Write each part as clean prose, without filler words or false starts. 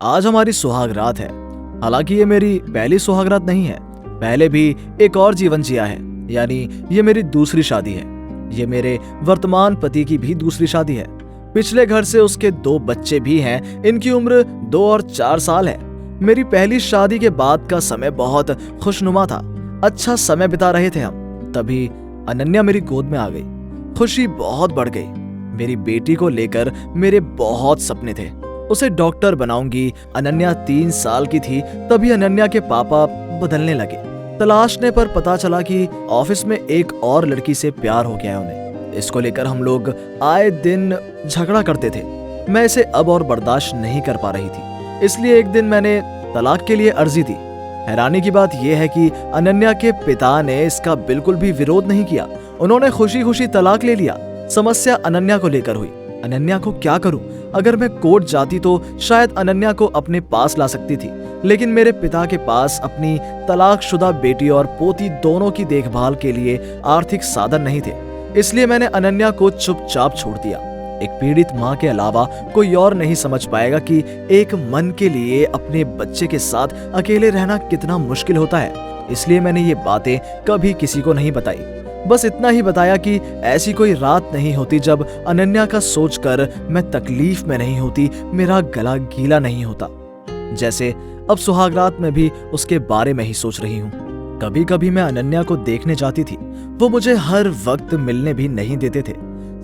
आज हमारी सुहागरात है। हालांकि ये मेरी पहली सुहागरात नहीं है, पहले भी एक और जीवन जिया है, यानी ये मेरी दूसरी शादी है। ये मेरे वर्तमान पति की भी दूसरी शादी है। पिछले घर से उसके 2 बच्चे भी हैं, इनकी उम्र 2 और 4 साल है। मेरी पहली शादी के बाद का समय बहुत खुशनुमा था, अच्छा समय बिता रहे थे हम। तभी अनन्या मेरी गोद में आ गई। खुशी बहुत बढ़ गई। मेरी बेटी को लेकर मेरे बहुत सपने थे। उसे डॉक्टर बनाऊंगी। अनन्या 3 साल की थी तभी अनन्या के पापा बदलने लगे। तलाशने पर पता चला कि ऑफिस में एक और लड़की से प्यार हो गया है उन्हें। इसको लेकर हम लोग आए दिन झगड़ा करते थे। मैं इसे अब और बर्दाश्त नहीं कर पा रही थी, इसलिए एक दिन मैंने तलाक के लिए अर्जी दी। हैरानी की बात यह है कि अनन्या के पिता ने इसका बिल्कुल भी विरोध नहीं किया। उन्होंने खुशी खुशी तलाक ले लिया। समस्या अनन्या को लेकर हुई। अनन्या को क्या करूं? अगर मैं कोर्ट जाती तो शायद अनन्या को अपने पास ला सकती थी, लेकिन मेरे पिता के पास अपनी तलाकशुदा बेटी और पोती दोनों की देखभाल के लिए आर्थिक साधन नहीं थे। इसलिए मैंने अनन्या को चुपचाप छोड़ दिया। एक पीड़ित माँ के अलावा कोई और नहीं समझ पाएगा कि एक मन के लिए अपने बच्चे के साथ अकेले रहना कितना मुश्किल होता है। इसलिए मैंने ये बातें कभी किसी को नहीं बताई। बस इतना ही बताया कि ऐसी कोई रात नहीं होती जब अनन्या का सोचकर मैं तकलीफ में नहीं होती, मेरा गला गीला नहीं होता। जैसे अब सुहागरात में भी उसके बारे में ही सोच रही हूँ। कभी कभी मैं अनन्या को देखने जाती थी। वो मुझे हर वक्त मिलने भी नहीं देते थे।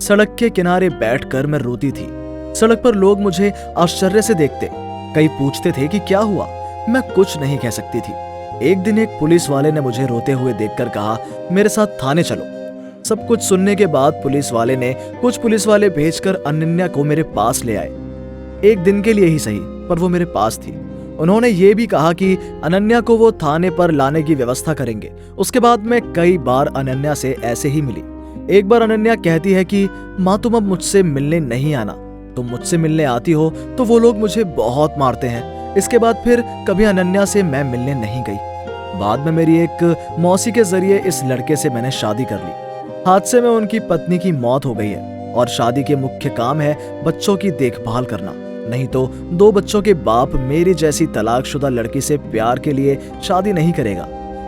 सड़क के किनारे बैठकर मैं रोती थी। सड़क पर लोग मुझे आश्चर्य से देखते। कई पूछते थे कि क्या हुआ। मैं कुछ नहीं कह सकती थी। एक दिन एक पुलिस वाले ने मुझे रोते हुए देखकर कहा, मेरे साथ थाने चलो। सब कुछ सुनने के बाद पुलिस वाले ने कुछ पुलिस वाले भेजकर अनन्या को मेरे पास ले आए। एक दिन के लिए ही सही, पर वो मेरे पास थी। उन्होंने ये भी कहा कि अनन्या को वो थाने पर लाने की व्यवस्था करेंगे। उसके बाद मैं कई बार अनन्या से ऐसे ही मिली। एक बार अनन्या कहती है कि माँ तुम अब मुझसे मिलने नहीं आना, तुम मुझसे मिलने आती हो तो वो लोग मुझे बहुत मारते हैं। इसके बाद फिर कभी अनन्या से मैं मिलने नहीं गई। बाद में मेरी एक मौसी के जरिए इस लड़के से मैंने शादी कर ली। हादसे में उनकी पत्नी की मौत हो गई है और शादी के मुख्य काम है बच्चों की देखभाल करना। नहीं तो 2 बच्चों के बाप मेरी जैसी तलाकशुदा लड़की से प्यार के लिए शादी नहीं करेगा।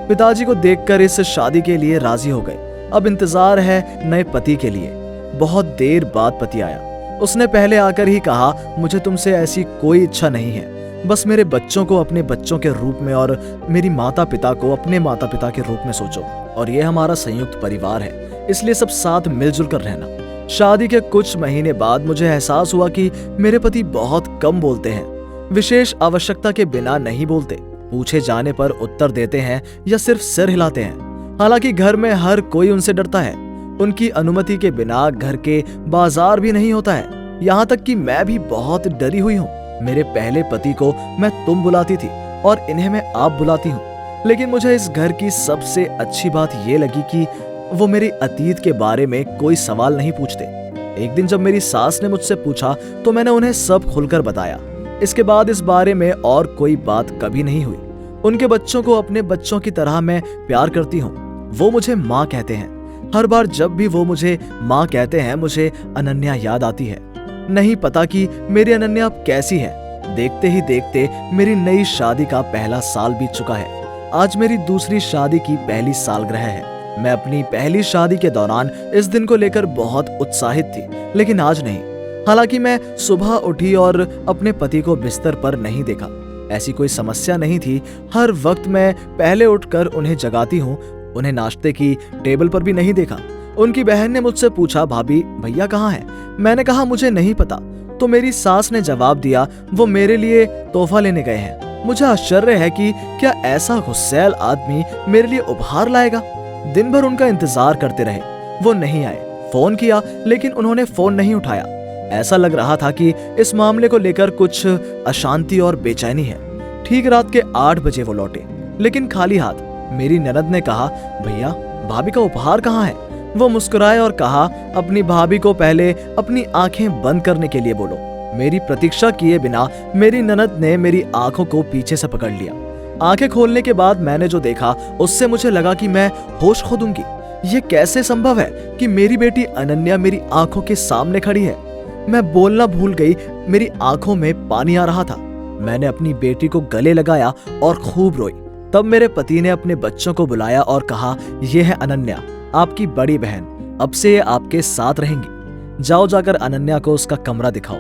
पिताजी को देखकर इस शादी के लिए राजी हो गए। अब इंतजार है नए पति के लिए। बहुत देर बाद पति आया। उसने पहले आकर ही कहा, मुझे तुमसे ऐसी कोई इच्छा नहीं है, बस मेरे बच्चों को अपने बच्चों के रूप में और मेरी माता पिता को अपने माता पिता के रूप में सोचो। और ये हमारा संयुक्त परिवार है, इसलिए सब साथ मिलजुल कर रहना। शादी के कुछ महीने बाद मुझे एहसास हुआ कि मेरे पति बहुत कम बोलते हैं। विशेष आवश्यकता के बिना नहीं बोलते। पूछे जाने पर उत्तर देते हैं या सिर्फ सिर हिलाते हैं। हालांकि घर में हर कोई उनसे डरता है। उनकी अनुमति के बिना घर के बाजार भी नहीं होता है। यहाँ तक कि मैं भी बहुत डरी हुई हूँ। मेरे पहले पति को मैं तुम बुलाती थी और इन्हें मैं आप बुलाती हूँ। लेकिन मुझे इस घर की सबसे अच्छी बात ये लगी कि वो मेरे अतीत के बारे में कोई सवाल नहीं पूछते। एक दिन जब मेरी सास ने मुझसे पूछा तो मैंने उन्हें सब खुलकर बताया। इसके बाद इस बारे में और कोई बात कभी नहीं हुई। उनके बच्चों को अपने बच्चों की तरह मैं प्यार करती हूँ। वो मुझे माँ कहते हैं। हर बार जब भी वो मुझे माँ कहते हैं मुझे अनन्या याद आती है। नहीं पता कि मेरी अनन्या अब कैसी है। देखते ही देखते मेरी नई शादी का पहला साल बीत चुका है। आज मेरी दूसरी शादी की पहली सालगिरह है। मैं अपनी पहली शादी के दौरान इस दिन को लेकर बहुत उत्साहित थी, लेकिन आज नहीं। हालांकि मैं सुबह उठी और अपने पति को बिस्तर पर नहीं देखा। ऐसी कोई समस्या नहीं थी। हर वक्त मैं पहले उठकर उन्हें जगाती हूँ। उन्हें नाश्ते की टेबल पर भी नहीं देखा। उनकी बहन ने मुझसे पूछा, भाभी भैया कहाँ हैं? मैंने कहा मुझे नहीं पता। तो मेरी सास ने जवाब दिया, वो मेरे लिए तोहफा लेने गए हैं। मुझे आश्चर्य है कि क्या ऐसा गुस्सैल आदमी मेरे लिए उपहार लाएगा। दिन भर उनका इंतजार करते रहे, वो नहीं आए। फोन किया लेकिन उन्होंने फोन नहीं उठाया। ऐसा लग रहा था कि इस मामले को लेकर कुछ अशांति और बेचैनी है। ठीक रात के 8 बजे वो लौटे, लेकिन खाली हाथ। मेरी ननद ने कहा, भैया भाभी का उपहार कहाँ है? वो मुस्कुराए और कहा, अपनी भाभी को पहले अपनी आंखें बंद करने के लिए बोलो। मेरी प्रतीक्षा किए बिना मेरी ननद ने मेरी आंखों को पीछे से पकड़ लिया। आंखें खोलने के बाद मैंने जो देखा उससे मुझे लगा कि मैं होश खो दूंगी। ये कैसे संभव है कि मेरी बेटी अनन्या मेरी आंखों के सामने खड़ी है। मैं बोलना भूल गई। मेरी आंखों में पानी आ रहा था। मैंने अपनी बेटी को गले लगाया और खूब रोई। तब मेरे पति ने अपने बच्चों को बुलाया और कहा, ये है अनन्या, आपकी बड़ी बहन, अब से ये आपके साथ रहेंगी। जाओ जाकर अनन्या को उसका कमरा दिखाओ।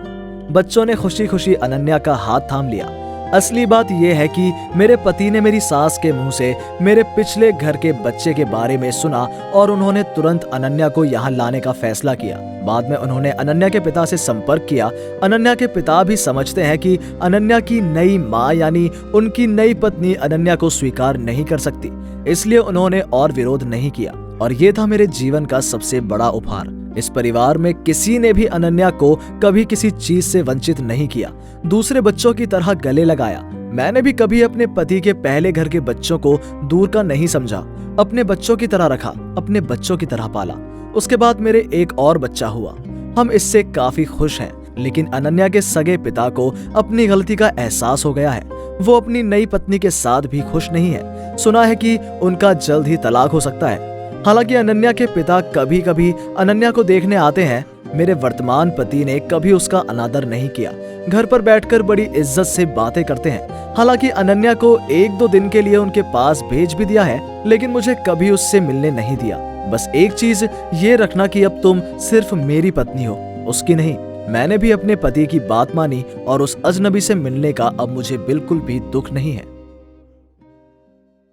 बच्चों ने खुशी खुशी अनन्या का हाथ थाम लिया। असली बात यह है कि मेरे पति ने मेरी सास के मुंह से मेरे पिछले घर के बच्चे के बारे में सुना और उन्होंने तुरंत अनन्या को यहाँ लाने का फैसला किया। बाद में उन्होंने अनन्या के पिता से संपर्क किया। अनन्या के पिता भी समझते हैं कि अनन्या की नई माँ यानी उनकी नई पत्नी अनन्या को स्वीकार नहीं कर सकती, इसलिए उन्होंने और विरोध नहीं किया। और ये था मेरे जीवन का सबसे बड़ा उपहार। इस परिवार में किसी ने भी अनन्या को कभी किसी चीज से वंचित नहीं किया, दूसरे बच्चों की तरह गले लगाया। मैंने भी कभी अपने पति के पहले घर के बच्चों को दूर का नहीं समझा, अपने बच्चों की तरह रखा, अपने बच्चों की तरह पाला। उसके बाद मेरे एक और बच्चा हुआ। हम इससे काफी खुश हैं, लेकिन अनन्या के सगे पिता को अपनी गलती का एहसास हो गया है। वो अपनी नई पत्नी के साथ भी खुश नहीं है। सुना है कि उनका जल्द ही तलाक हो सकता है। हालांकि अनन्या के पिता कभी कभी अनन्या को देखने आते हैं। मेरे वर्तमान पति ने कभी उसका अनादर नहीं किया, घर पर बैठकर बड़ी इज्जत से बातें करते हैं। हालांकि अनन्या को 1-2 दिन के लिए उनके पास भेज भी दिया है, लेकिन मुझे कभी उससे मिलने नहीं दिया। बस एक चीज ये रखना कि अब तुम सिर्फ मेरी पत्नी हो, उसकी नहीं। मैंने भी अपने पति की बात मानी और उस अजनबी से मिलने का अब मुझे बिल्कुल भी दुख नहीं है।